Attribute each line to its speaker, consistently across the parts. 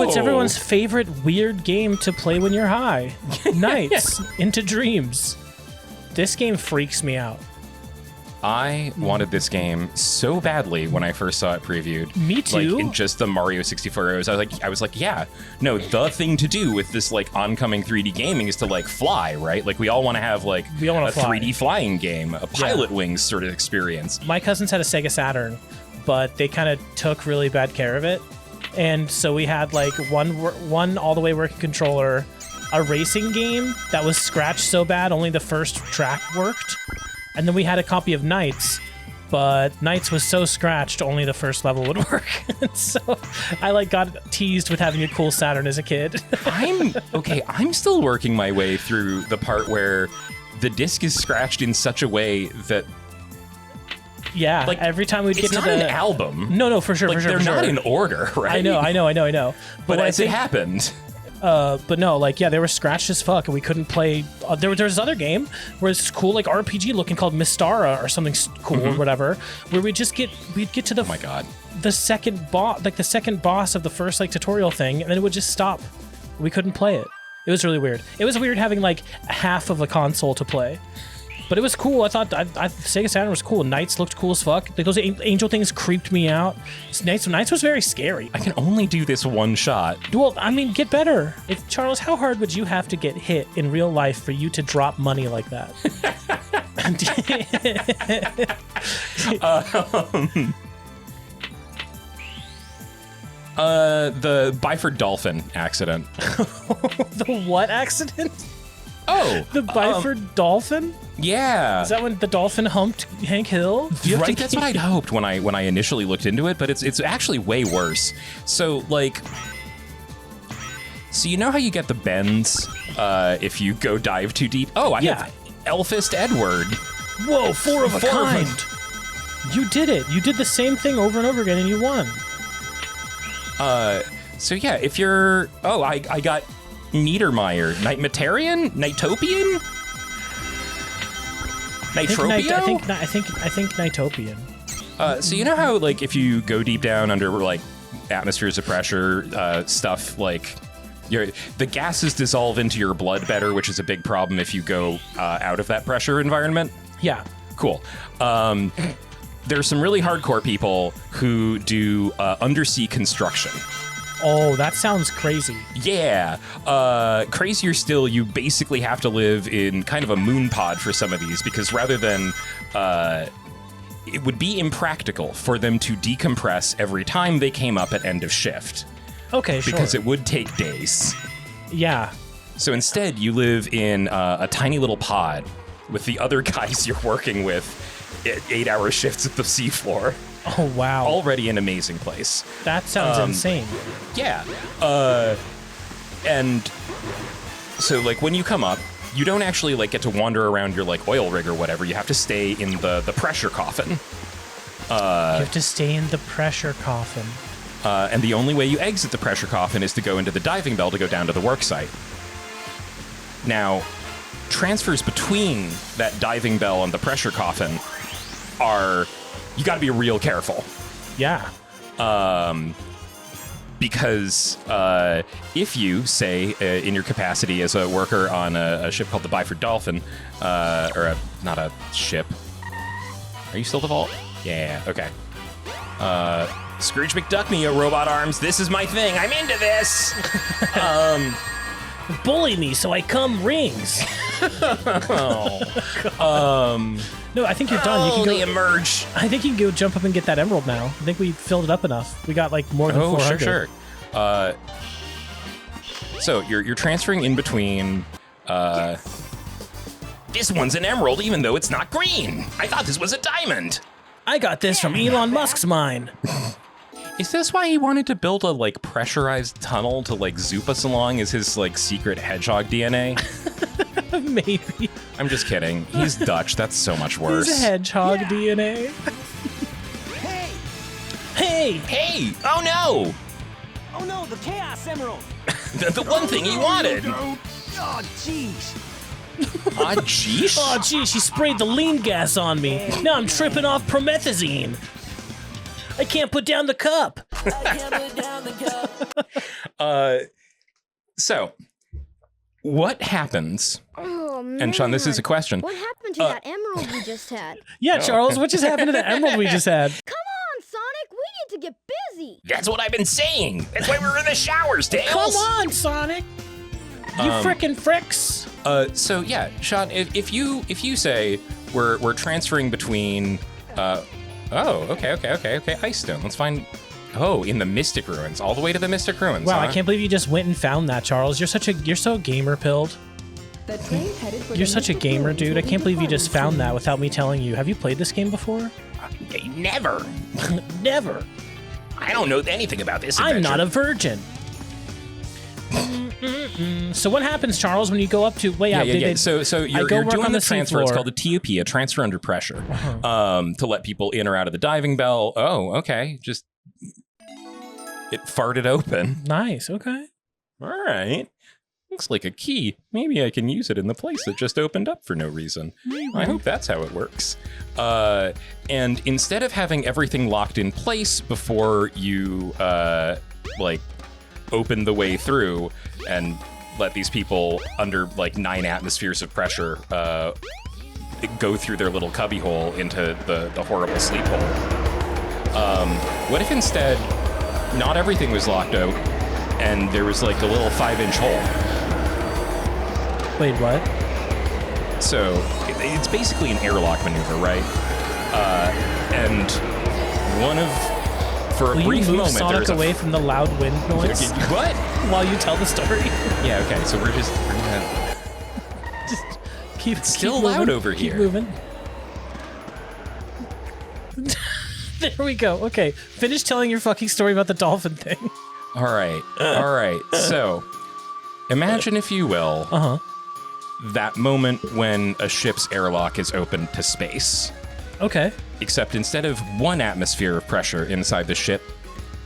Speaker 1: it's everyone's favorite weird game to play when you're high. Nights into dreams. This game freaks me out.
Speaker 2: I wanted this game so badly when I first saw it previewed.
Speaker 1: Me too.
Speaker 2: Like in just the Mario 64 areas, I was like, yeah, no, the thing to do with this like oncoming 3D gaming is to like fly, right? Like we all want to have like a 3D flying game, a Pilot Wings sort of experience.
Speaker 1: My cousins had a Sega Saturn, but they kind of took really bad care of it. And so we had like one all the way working controller, a racing game that was scratched so bad only the first track worked. And then we had a copy of Nights, but Nights was so scratched only the first level would work. So I like got teased with having a cool Saturn as a kid.
Speaker 2: I'm still working my way through the part where the disc is scratched in such a way that
Speaker 1: like every time we'd get to the...
Speaker 2: It's not an album.
Speaker 1: No, for sure,
Speaker 2: They're not in order, right?
Speaker 1: I know.
Speaker 2: But as it happened...
Speaker 1: But no, like, yeah, they were scratched as fuck, and we couldn't play. There was this other game where it's cool, like RPG looking, called Mystara or something cool or whatever, where we'd get to the
Speaker 2: oh my god,
Speaker 1: the second boss of the first like tutorial thing, and then it would just stop. We couldn't play it. It was really weird. It was weird having like half of a console to play. But it was cool. I thought Sega Saturn was cool. Nights looked cool as fuck. Like, those angel things creeped me out. Nights was very scary.
Speaker 2: I can only do this one shot.
Speaker 1: Well, I mean, get better. Charles, how hard would you have to get hit in real life for you to drop money like that?
Speaker 2: The Byford Dolphin accident.
Speaker 1: The what accident?
Speaker 2: Oh,
Speaker 1: the Byford Dolphin?
Speaker 2: Yeah.
Speaker 1: Is that when the dolphin humped Hank Hill?
Speaker 2: Right, that's what I'd hoped when I initially looked into it, but it's actually way worse. So you know how you get the bends if you go dive too deep? Oh, I have Elfist Edward.
Speaker 1: Whoa, four of a kind. You did it. You did the same thing over and over again, and you won.
Speaker 2: So yeah, if you're... Oh, I got... Niedermeyer, Nightmatarian, Nightopian, Nitropio.
Speaker 1: I think Nightopian.
Speaker 2: So you know how like if you go deep down under like atmospheres of pressure stuff, like the gases dissolve into your blood better, which is a big problem if you go out of that pressure environment.
Speaker 1: Yeah.
Speaker 2: Cool. There's some really hardcore people who do undersea construction.
Speaker 1: Oh, that sounds crazy.
Speaker 2: Yeah. Crazier still, you basically have to live in kind of a moon pod for some of these, because rather than... it would be impractical for them to decompress every time they came up at end of shift.
Speaker 1: Okay, sure.
Speaker 2: Because it would take days.
Speaker 1: Yeah.
Speaker 2: So instead, you live in a tiny little pod with the other guys you're working with at 8-hour shifts at the seafloor.
Speaker 1: Oh, wow.
Speaker 2: Already an amazing place.
Speaker 1: That sounds insane.
Speaker 2: Yeah. And so, like, when you come up, you don't actually, like, get to wander around your, like, oil rig or whatever. You have to stay in the pressure coffin.
Speaker 1: You have to stay in the pressure coffin.
Speaker 2: And the only way you exit the pressure coffin is to go into the diving bell to go down to the work site. Now, transfers between that diving bell and the pressure coffin are... You got to be real careful.
Speaker 1: Yeah.
Speaker 2: Because if you, say, in your capacity as a worker on a ship called the Byford Dolphin, not a ship. Are you still the Vault? Yeah, okay. Scrooge McDuck me, robot arms. This is my thing. I'm into this.
Speaker 1: Bully me so I come rings. No, I think you're done. You can go
Speaker 2: emerge.
Speaker 1: I think you can go jump up and get that emerald now. I think we filled it up enough. We got like more than 400.
Speaker 2: Sure. So you're transferring in between. This one's an emerald, even though it's not green. I thought this was a diamond.
Speaker 1: I got this from Elon Musk's mine.
Speaker 2: Is this why he wanted to build a like pressurized tunnel to like zoop us along as his like secret hedgehog DNA?
Speaker 1: Maybe.
Speaker 2: I'm just kidding. He's Dutch. That's so much worse.
Speaker 1: He's a hedgehog DNA.
Speaker 2: Hey! Oh no!
Speaker 3: Oh no, the Chaos Emerald!
Speaker 2: the one thing he wanted!
Speaker 3: Oh, jeez.
Speaker 2: Aw, jeez?
Speaker 1: Oh, geez, she sprayed the lean gas on me. Now I'm tripping off promethazine. I can't put down the cup.
Speaker 2: So, what happens?
Speaker 4: Oh, man.
Speaker 2: And Sean, this is a question.
Speaker 4: What happened to that emerald we just had?
Speaker 1: Yeah, Charles, what just happened to the emerald we just had?
Speaker 4: Come on, Sonic. We need to get busy.
Speaker 2: That's what I've been saying. That's why we're in the showers, Tails.
Speaker 1: Come on, Sonic. You frickin' fricks.
Speaker 2: So yeah, Sean, if you say we're transferring between, okay, Ice Stone. Let's find. Oh, in the Mystic Ruins, all the way to the Mystic Ruins.
Speaker 1: Wow,
Speaker 2: huh?
Speaker 1: I can't believe you just went and found that, Charles. You're so gamer pilled. You're such a gamer, dude. I can't believe you just found that without me telling you. Have you played this game before?
Speaker 2: Never.
Speaker 1: Never.
Speaker 2: I don't know anything about this adventure.
Speaker 1: I'm not a virgin. So what happens, Charles, when you go up to
Speaker 2: Yeah. So you're doing
Speaker 1: on
Speaker 2: the
Speaker 1: the sea
Speaker 2: transfer. It's
Speaker 1: floor.
Speaker 2: called a TUP, a transfer under pressure, to let people in or out of the diving bell. Oh, okay. Just it farted open.
Speaker 1: Nice. Okay.
Speaker 2: All right. Looks like a key. Maybe I can use it in the place that just opened up for no reason. I hope that's how it works. And instead of having everything locked in place before you open the way through and let these people under 9 atmospheres of pressure go through their little cubby hole into the horrible sleep hole. What if instead not everything was locked out and there was a little 5-inch hole?
Speaker 1: Wait, what?
Speaker 2: So it's basically an airlock maneuver, right? And for a
Speaker 1: Will
Speaker 2: brief
Speaker 1: you move
Speaker 2: moment,
Speaker 1: Sonic
Speaker 2: there's
Speaker 1: away from the loud wind noise
Speaker 2: What?
Speaker 1: while you tell the story?
Speaker 2: Yeah. Okay. So we're gonna
Speaker 1: Just keep
Speaker 2: still
Speaker 1: keep
Speaker 2: loud
Speaker 1: moving,
Speaker 2: over
Speaker 1: keep
Speaker 2: here.
Speaker 1: Moving. There we go. Okay, finish telling your fucking story about the dolphin thing.
Speaker 2: All right. So imagine, if you will, that moment when a ship's airlock is opened to space.
Speaker 1: Okay.
Speaker 2: Except instead of 1 atmosphere of pressure inside the ship,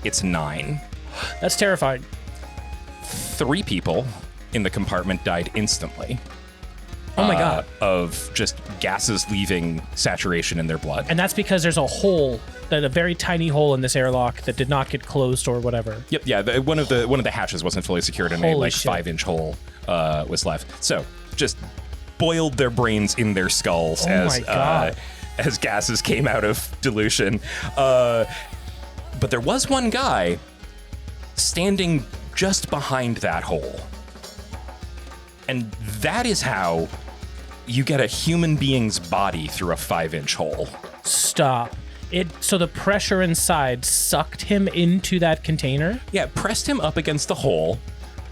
Speaker 2: it's 9.
Speaker 1: That's terrifying.
Speaker 2: 3 people in the compartment died instantly.
Speaker 1: Oh my god.
Speaker 2: Of just gases leaving saturation in their blood.
Speaker 1: And that's because there's a very tiny hole in this airlock that did not get closed or whatever.
Speaker 2: Yep, yeah. One of the hatches wasn't fully secured, and
Speaker 1: Holy
Speaker 2: a
Speaker 1: shit.
Speaker 2: 5-inch hole was left. So just boiled their brains in their skulls
Speaker 1: my God.
Speaker 2: As gases came out of dilution. But there was one guy standing just behind that hole, and that is how you get a human being's body through a 5-inch hole.
Speaker 1: Stop. So the pressure inside sucked him into that container?
Speaker 2: Yeah, pressed him up against the hole,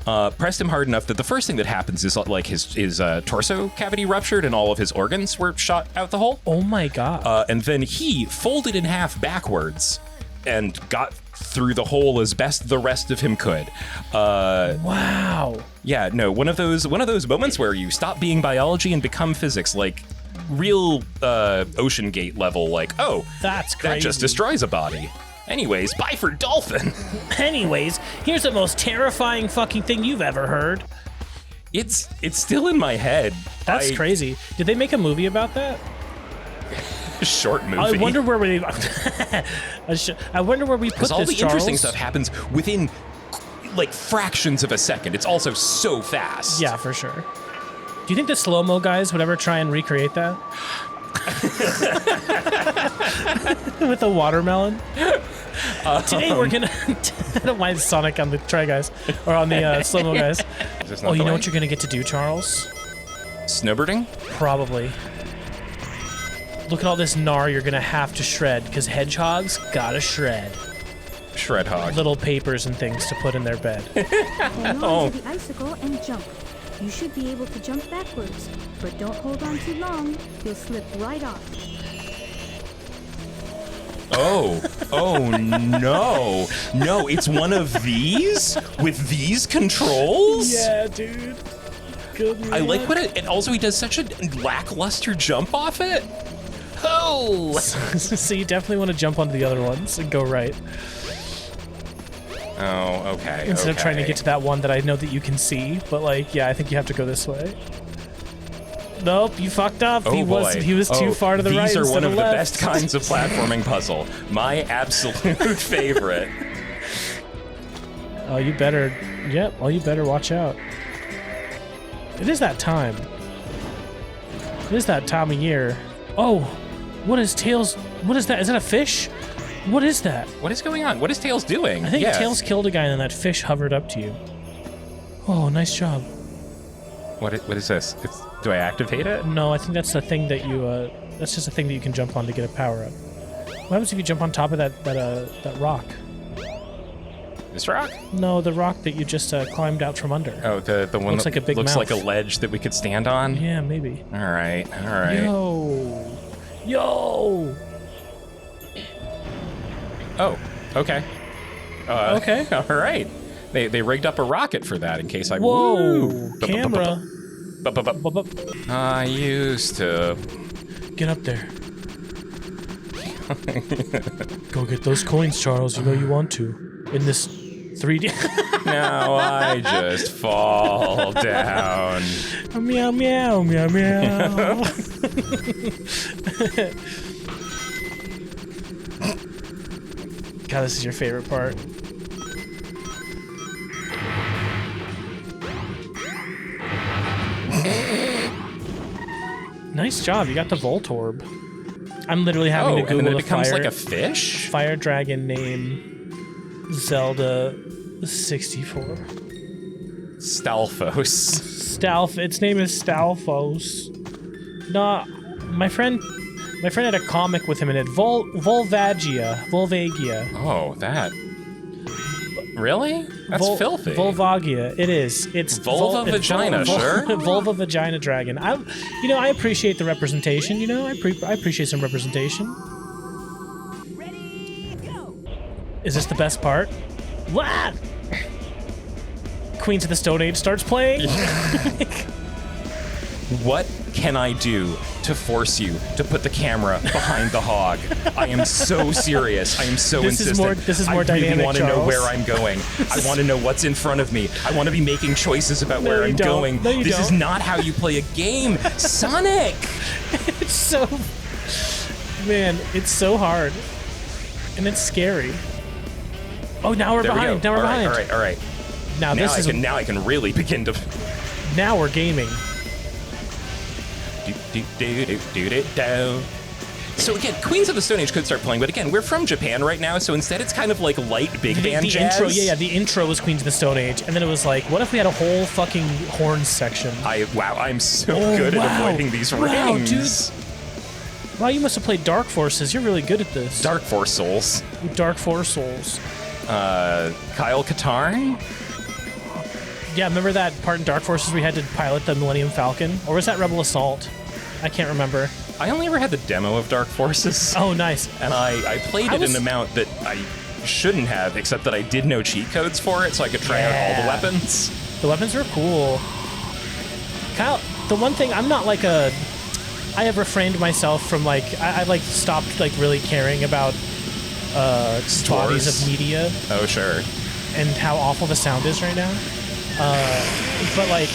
Speaker 2: pressed him hard enough that the first thing that happens is his torso cavity ruptured and all of his organs were shot out the hole.
Speaker 1: Oh my god.
Speaker 2: And then he folded in half backwards and got through the hole as best the rest of him could.
Speaker 1: Wow.
Speaker 2: Yeah, no, one of those moments where you stop being biology and become physics, like real Ocean Gate level,
Speaker 1: That's crazy.
Speaker 2: that just destroys a body. Anyways, bye for dolphin.
Speaker 1: Anyways, here's the most terrifying fucking thing you've ever heard.
Speaker 2: It's still in my head.
Speaker 1: That's crazy. Did they make a movie about that?
Speaker 2: Short movie.
Speaker 1: I wonder where we. I wonder where we put this,
Speaker 2: all the
Speaker 1: Charles.
Speaker 2: interesting stuff happens within fractions of a second. It's also so fast.
Speaker 1: Yeah, for sure. Do you think the slow-mo guys would ever try and recreate that? With a watermelon? Today we're gonna... I don't mind Sonic on the Try Guys. Or on the slow-mo guys. Oh, you know what you're gonna get to do, Charles?
Speaker 2: Snowbirding?
Speaker 1: Probably. Look at all this gnar you're gonna have to shred, because hedgehogs gotta shred.
Speaker 2: Shred hog.
Speaker 1: Little papers and things to put in their bed.
Speaker 4: Hold on to the icicle and jump. You should be able to jump backwards, but don't hold on too long. You'll slip right off.
Speaker 2: Oh no. No, it's one of these? With these controls?
Speaker 1: Yeah, dude. Good
Speaker 2: I like what and also he does such a lackluster jump off it. Oh!
Speaker 1: So you definitely want to jump onto the other ones and go right.
Speaker 2: Oh, okay.
Speaker 1: Instead of trying to get to that one that I know that you can see. But I think you have to go this way. Nope, you fucked up.
Speaker 2: Oh,
Speaker 1: he was too far to the right.
Speaker 2: These are one of the
Speaker 1: left.
Speaker 2: best kinds of platforming puzzle. My absolute favorite.
Speaker 1: Oh, you better. Yep. Oh, you better watch out. It is that time. It is that time of year. Oh, what is Tails? What is that? Is that a fish? What is that?
Speaker 2: What is going on? What is Tails doing?
Speaker 1: I think Tails killed a guy and then that fish hovered up to you. Oh, nice job.
Speaker 2: What is this? Do I activate it?
Speaker 1: No, I think that's the thing that you. That's just a thing that you can jump on to get a power up. What happens if you jump on top of that rock?
Speaker 2: This rock?
Speaker 1: No, the rock that you just climbed out from under.
Speaker 2: Oh, the one
Speaker 1: looks
Speaker 2: that
Speaker 1: like a big
Speaker 2: looks
Speaker 1: mouth.
Speaker 2: like a ledge that we could stand on?
Speaker 1: Yeah, maybe.
Speaker 2: All right.
Speaker 1: Yo!
Speaker 2: Oh, okay.
Speaker 1: Okay.
Speaker 2: All right. They rigged up a rocket for that in case I...
Speaker 1: Whoa!
Speaker 2: Woo!
Speaker 1: Camera!
Speaker 2: I used to...
Speaker 1: Get up there. Go get those coins, Charles. You know you want to. In this 3D...
Speaker 2: Now I just fall down.
Speaker 1: Meow, meow, meow, meow. God, this is your favorite part. Nice job, you got the Voltorb. I'm literally having to Google
Speaker 2: and then it
Speaker 1: the
Speaker 2: becomes
Speaker 1: fire,
Speaker 2: like a fish?
Speaker 1: fire dragon name Zelda 64.
Speaker 2: Stalfos.
Speaker 1: Its name is Stalfos. No, my friend had a comic with him in it. Volvagia.
Speaker 2: Oh, that. Really? That's filthy.
Speaker 1: Volvagia. It is. It's
Speaker 2: Vulva vagina, sure.
Speaker 1: Vulva vagina dragon. I appreciate the representation. I appreciate some representation.
Speaker 3: Ready, go!
Speaker 1: Is this the best part? What? Queens of the Stone Age starts playing.
Speaker 2: What can I do to force you to put the camera behind the hog? I am so serious. I am so insistent.
Speaker 1: This is more dynamic,
Speaker 2: I really want to know
Speaker 1: Charles.
Speaker 2: where I'm going. I want to know what's in front of me. I want to be making choices about where I'm going.
Speaker 1: No, you
Speaker 2: This is
Speaker 1: don't.
Speaker 2: not how you play a game, Sonic.
Speaker 1: It's so... Man, it's so hard. And it's scary. Oh, now we're
Speaker 2: There we
Speaker 1: behind.
Speaker 2: go.
Speaker 1: Now we're behind.
Speaker 2: All right.
Speaker 1: Now
Speaker 2: Now
Speaker 1: this is...
Speaker 2: now I can really begin to...
Speaker 1: Now we're gaming.
Speaker 2: So again, Queens of the Stone Age could start playing, but again, we're from Japan right now, so instead it's kind of like light big band
Speaker 1: The
Speaker 2: jazz.
Speaker 1: intro, the intro was Queens of the Stone Age, and then it was like, what if we had a whole fucking horns section?
Speaker 2: I'm so good at avoiding these rings.
Speaker 1: Wow, dude. Wow, you must have played Dark Forces. You're really good at this.
Speaker 2: Dark Force Souls.
Speaker 1: Dark Force Souls.
Speaker 2: Kyle Katarn?
Speaker 1: Yeah, remember that part in Dark Forces where we had to pilot the Millennium Falcon? Or was that Rebel Assault? I can't remember.
Speaker 2: I only ever had the demo of Dark Forces.
Speaker 1: Oh, nice.
Speaker 2: And I played it an amount that I shouldn't have, except that I did know cheat codes for it, so I could try out all the weapons.
Speaker 1: The weapons were cool. Kyle, the one thing, I'm not like a... I have refrained myself from like... I like stopped like really caring about bodies of media.
Speaker 2: Oh, sure.
Speaker 1: And how awful the sound is right now. But like...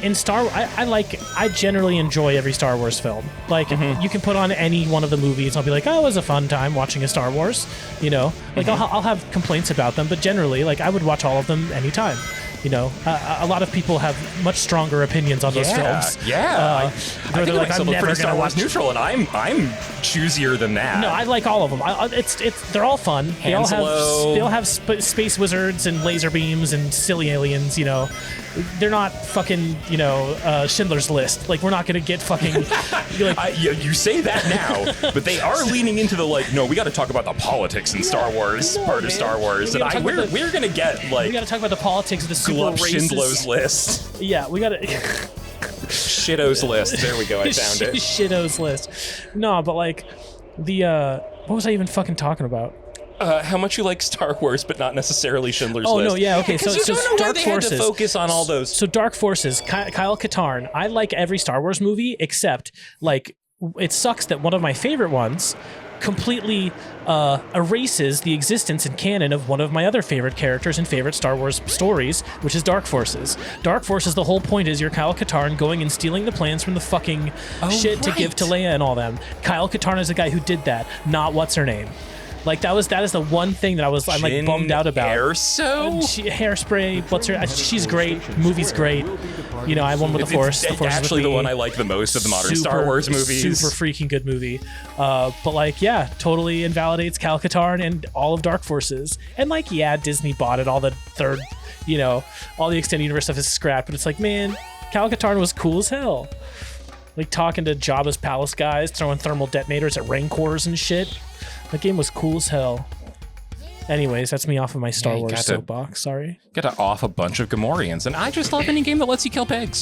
Speaker 1: In I generally enjoy every Star Wars film. Like, you can put on any one of the movies, I'll be like, oh, it was a fun time watching a Star Wars, Like, I'll have complaints about them, but generally, like, I would watch all of them anytime. A lot of people have much stronger opinions on those films.
Speaker 2: Yeah. I think
Speaker 1: they're like, I'm never
Speaker 2: pretty Star
Speaker 1: gonna
Speaker 2: Wars
Speaker 1: watch.
Speaker 2: neutral, and I'm choosier than that.
Speaker 1: No, I like all of them. They're all fun. They all have space wizards and laser beams and silly aliens. They're not fucking Schindler's List. Like, we're not gonna get fucking.
Speaker 2: You say that now, but they are leaning into the no, we got to talk about the politics in Star Wars of Star Wars, and we're gonna get like.
Speaker 1: We got to talk about the politics of the super
Speaker 2: Glove
Speaker 1: racist.
Speaker 2: Schindler's List.
Speaker 1: Yeah, we got to.
Speaker 2: Shitto's List. There we go. I found it.
Speaker 1: Shitto's List. No, but like what was I even fucking talking about?
Speaker 2: How much you like Star Wars, but not necessarily Schindler's
Speaker 1: Oh
Speaker 2: List.
Speaker 1: no, yeah, okay. So Dark
Speaker 2: they
Speaker 1: Forces.
Speaker 2: had to focus on all those.
Speaker 1: So Dark Forces, Kyle Katarn. I like every Star Wars movie except like it sucks that one of my favorite ones completely erases the existence and canon of one of my other favorite characters and favorite Star Wars stories, which is Dark Forces. Dark Forces, the whole point is you're Kyle Katarn going and stealing the plans from the fucking shit to give to Leia and all them. Kyle Katarn is the guy who did that, not what's her name. Like that is the one thing that I'm like bummed out about.
Speaker 2: Erso?
Speaker 1: Hairspray, what's her? She's great. Movie's great. You know, I won with the Force. The Force
Speaker 2: actually
Speaker 1: is
Speaker 2: the
Speaker 1: with
Speaker 2: one
Speaker 1: me.
Speaker 2: I like the most of the modern Star Wars movies.
Speaker 1: Super freaking good movie. But like, yeah, totally invalidates Kyle Katarn and all of Dark Forces. And like, yeah, Disney bought it. All the third, you know, all the extended universe stuff is scrapped. But it's like, man, Kyle Katarn was cool as hell. Like talking to Jabba's palace guys, throwing thermal detonators at Rancors and shit. That game was cool as hell. Anyways, that's me off of my Star Wars soapbox. Sorry.
Speaker 2: Got to off a bunch of Gamorreans, and I just love any game that lets you kill pigs.